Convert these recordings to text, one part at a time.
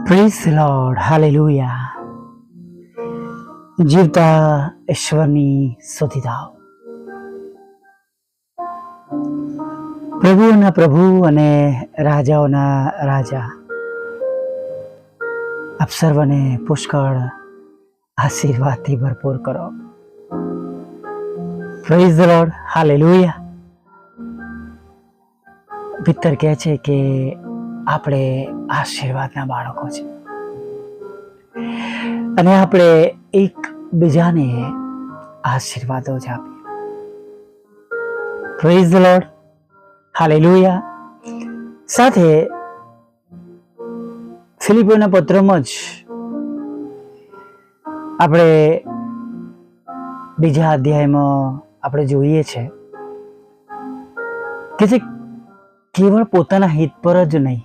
Praise the lord, hallelujah. જીવતા ઈશ્વરની સ્તુતિ થાવ. પ્રભુઓના પ્રભુ અને રાજાઓના રાજા, આપ સર્વને પુષ્કળ આશીર્વાદથી ભરપૂર કરો. Praise the lord, hallelujah. Peter કહે છે કે આપણે આશીર્વાદના બાળકો છે અને આપણે એકબીજાને આશીર્વાદો જ આપીએ. Praise the lord, hallelujah. સાથે ફિલિપીઓના પત્રમાં જ આપણે બીજા અધ્યાયમાં આપણે જોઈએ છે કે જે કેવળ પોતાના હિત પર જ નહીં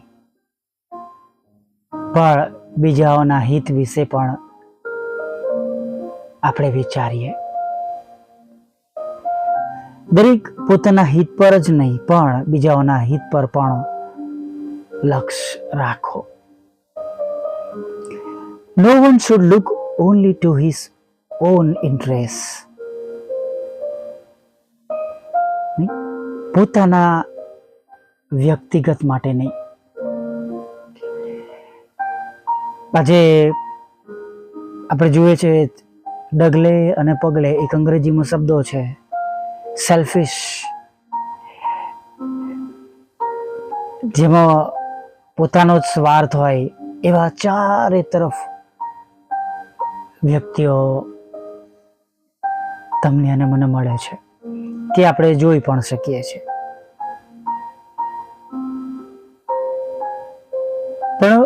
પણ બીજાઓના હિત વિશે પણ આપણે વિચારીએ. દરેક પોતાના હિત પર જ નહીં પણ બીજાઓના હિત પર પણ લક્ષ્ય રાખો. No one should look only to his own interests. પોતાના વ્યક્તિગત માટે નહીં. આજે આપણે જોઈએ છે ડગલે અને પગલે એક અંગ્રેજીમાં શબ્દો છે સેલ્ફિશ, જેમાં પોતાનો જ સ્વાર્થ હોય એવા ચારે તરફ વ્યક્તિઓ તમને અને મને મળે છે, તે આપણે જોઈ પણ શકીએ છીએ. પણ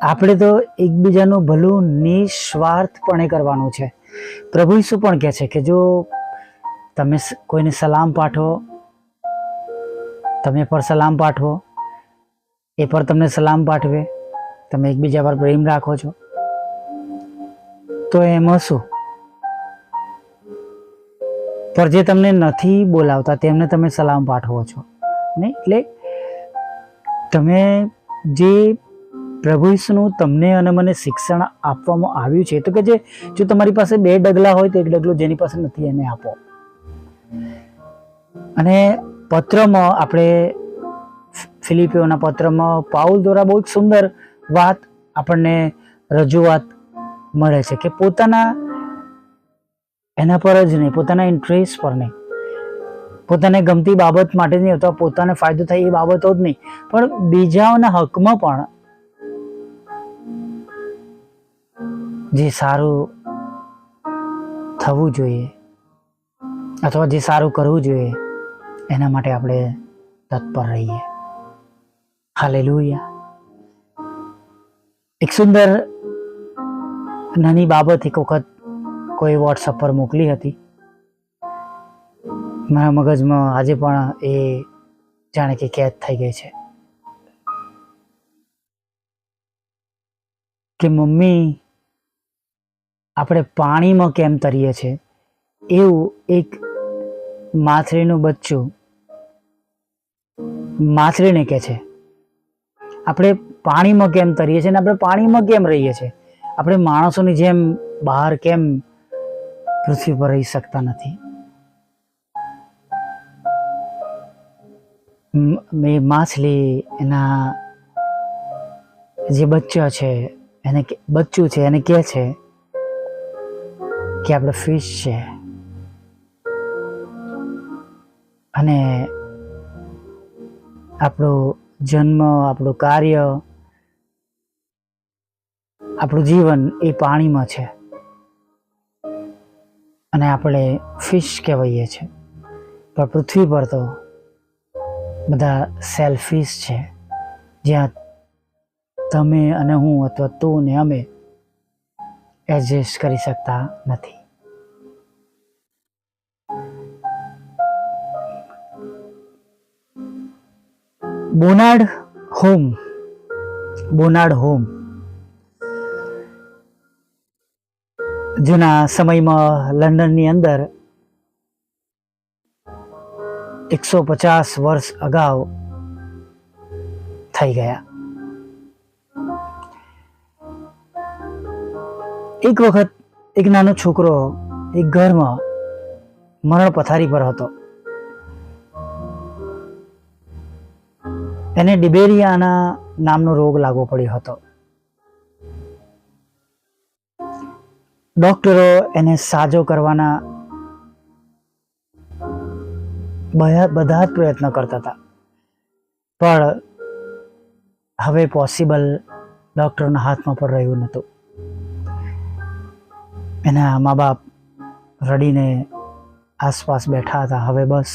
આપણે તો એકબીજાનું ભલું નિસ્વાર્થપણે કરવાનું છે. પ્રભુ ઈસુ પણ કહે છે કે જો તમે કોઈને સલામ પાઠવો, તમે પર સલામ પાઠવો, એ પર તમને સલામ પાઠવે, તમે એકબીજા પર પ્રેમ રાખો છો, તો એમાં શું? પર જે તમને નથી બોલાવતા તેમને તમે સલામ પાઠવો છો નહીં. એટલે તમે જે પ્રભુ ઈસુનું તમને અને મને શિક્ષણ આપવામાં આવ્યું છે તો કે જો તમારી પાસે 2 ડગલા હોય તો એક ડગલો જેની પાસે નથી એને આપો. અને પત્રમાં આપણે ફિલિપીઓના પત્રમાં પાઉલ દ્વારા બહુ સુંદર વાત આપણને રજૂઆત મળે છે કે પોતાના એના પર જ નહીં, પોતાના ઇન્ટરેસ્ટ પર નહીં, પોતાને ગમતી બાબત માટે નહીં અથવા પોતાને ફાયદો થાય એ બાબતો જ નહીં પણ બીજાઓના હકમાં પણ જે સારું થવું જોઈએ અથવા જે સારું કરવું જોઈએ એના માટે આપણે તત્પર રહીએ. હાલેલુયા. એક સુંદર નાની બાબત એક વખત કોઈ વોટ્સઅપ પર મોકલી હતી. મારા મગજમાં આજે પણ એ જાણે કે કેદ થઈ ગઈ છે કે મમ્મી આપણે પાણીમાં કેમ તરીએ છીએ એવું એક માછલીનું બચ્ચું માછલીને કહે છે. આપણે પાણીમાં કેમ તરીએ છીએ ને આપણે પાણીમાં કેમ રહીએ છીએ? આપણે માણસોની જેમ બહાર કેમ પૃથ્વી પર રહી શકતા નથી? માછલી એના જે બચ્ચું છે એને કહે છે કે આપણે ફિશ છે અને આપણો જન્મ, આપણું કાર્ય, આપણું જીવન એ પાણીમાં છે અને આપણે ફિશ કહેવાઈએ છીએ. પણ પૃથ્વી પર તો બધા સેલ્ફિશ છે, જ્યાં તમે અને હું અથવા તું ને અમે એડજસ્ટ કરી શકતા નથી. બોનાર્ડ હોમ જૂના સમયમાં લંડનની અંદર 150 વર્ષ અગાઉ થઈ ગયા. એક વખત એક નાનો છોકરો એક ઘરમાં મરણ પથારી પર હતો. એને ડિબેરિયાના નામનો રોગ લાગવો પડ્યો હતો. ડોક્ટરો એને સાજો કરવાના બધા જ પ્રયત્ન કરતા હતા, પણ હવે પોસિબલ ડોક્ટરના હાથમાં પણ રહ્યું નહોતું. એના મા બાપ રડીને આસપાસ બેઠા હતા. હવે બસ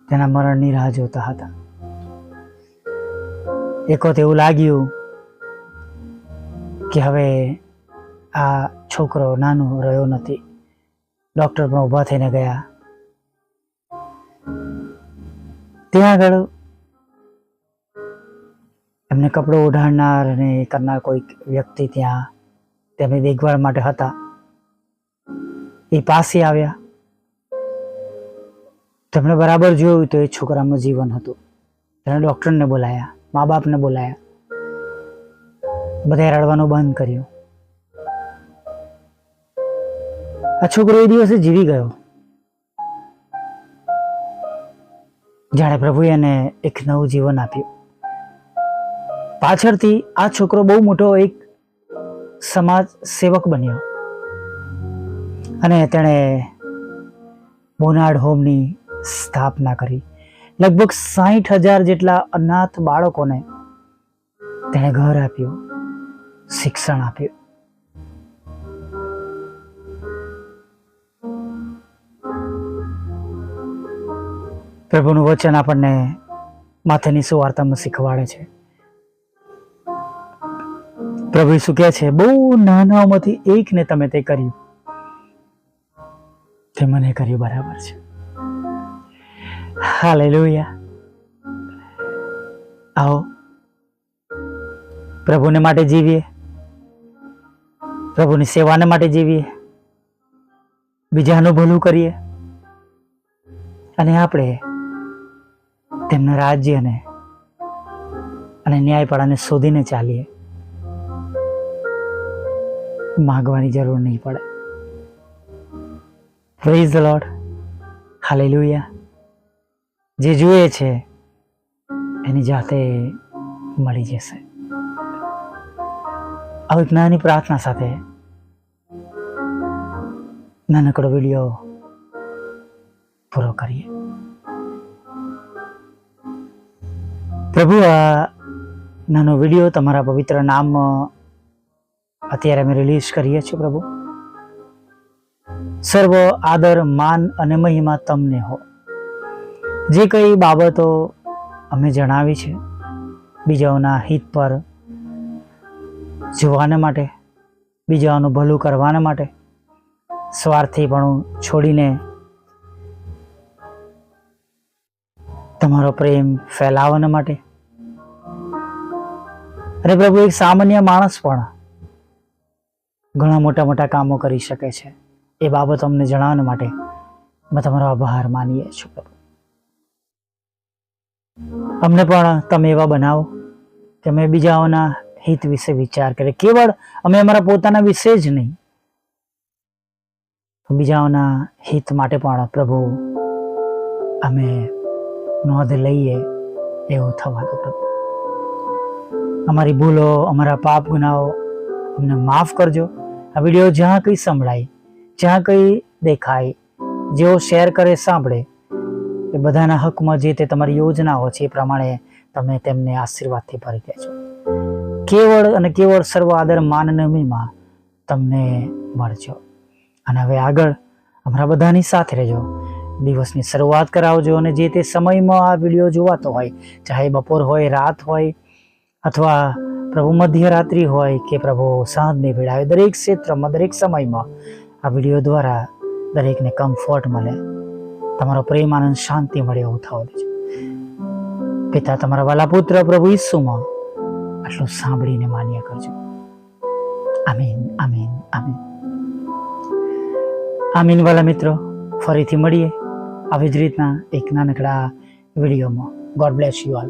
તેના મરણની રાહ જોતા હતા. એક વખત એવું લાગ્યું કે હવે આ છોકરો નાનો રહ્યો નથી. ડોક્ટર પણ ઊભા થઈને ગયા. ત્યાં આગળ એમને કપડો ઓઢાડનાર અને કરનાર કોઈ વ્યક્તિ ત્યાં તેમની દેખભાળ માટે હતા. એ પાસે આવ્યા. તેમણે બરાબર જોયું તો એ છોકરામાં જીવન હતું. તેમણે ડોક્ટરને બોલાયા, મા બાપને બોલાયા. બધાએ રડવાનું બંધ કર્યું. આ છોકરો એ દિવસે જીવી ગયો. જાણે પ્રભુએ એને એક નવું જીવન આપ્યું. પાછળથી આ છોકરો બહુ મોટો એક સમાજ સેવક બન્યો અને તેણે બોનાર્ડ હોમની સ્થાપના કરી. લગભગ 60,000 જેટલા અનાથ બાળકોને તેણે ઘર આપ્યું, શિક્ષણ આપ્યું. પ્રભુનું વચન આપણને માથેની સુવાર્તામાં શીખવાડે છે. પ્રભુ શું કહે છે? બહુ નાનાઓમાંથી એકને તમે તે કર્યું, તે મને કર્યું. બરાબર છે. હાલેલુયા. આવો પ્રભુને માટે જીવીએ, પ્રભુની સેવાને માટે જીવીએ, બીજાનું ભલું કરીએ અને આપણે તેમના રાજ્યને અને ન્યાયપાળાને શોધીને ચાલીએ. માગવાની જરૂર નહીં પડે. Praise the lord. હાલેલુયા. જે જુએ છે એની જાતે મળી જશે. આવી એક નાની પ્રાર્થના સાથે નાનકડો વિડીયો પૂરો કરીએ. પ્રભુ, આ નાનો વિડીયો તમારા પવિત્ર નામમાં અત્યારે અમે રિલીઝ કરીએ છીએ. પ્રભુ, સર્વ આદર, માન અને મહિમા તમને હો. જે કઈ બાબતો અમે જણાવી છે બીજાઓના હિત પર જોવાને માટે, બીજાઓનું ભલું કરવાને માટે, સ્વાર્થીપણું છોડીને તમારો પ્રેમ ફેલાવવાના માટે, અને પ્રભુ એક સામાન્ય માણસ પણ ઘણા મોટા મોટા કામો કરી શકે છે એ બાબત અમને જણાવવા માટે અમે તમારો આભાર માનીએ છીએ. પ્રભુ, અમને પણ તમે એવા બનાવો કે અમે બીજાઓના હિત વિશે વિચાર કરીએ. કેવળ અમે અમારા પોતાના વિશે જ નહીં, બીજાઓના હિત માટે પણ પ્રભુ અમે નોંધ લઈએ એવું થવા દો. પ્રભુ, અમારી ભૂલો, અમારા પાપ ગુનાઓ અમને માફ કરજો. આ વિડીયો જ્યાં કંઈ સંભળાય, જ્યાં કંઈ દેખાય, જેઓ શેર કરે, સાંભળે, એ બધાના હકમાં જે તે તમારી યોજનાઓ છે એ પ્રમાણે તમે તેમને આશીર્વાદથી ભરી દેજો. કેવળ અને કેવળ સર્વ આદર, માન અને મહિમા તમને મળજો. અને હવે આગળ અમારા બધાની સાથે રહેજો. દિવસની શરૂઆત કરાવજો અને જે તે સમયમાં આ વિડીયો જોવાતો હોય, ચાહે બપોર હોય, રાત હોય, અથવા પ્રભુ મધ્યરાત્રિ હોય કે પ્રભુ સાંજની વેળાએ, દરેક ક્ષેત્રમાં, દરેક સમયમાં આ વિડીયો દ્વારા દરેકને કમ્ફર્ટ મળે, તમારો પ્રેમ, આનંદ, શાંતિ મળે એવું થવા દેજો. પિતા, તમારા વાલા પુત્ર પ્રભુ ઈસુમાં આટલું સાંભળીને માન્ય કરજો. આમીન, આમીન, આમીન. આમીન. વાલા મિત્રો, ફરીથી મળીએ આવી જ રીતના એક નાનકડા વિડીયોમાં. God bless you all.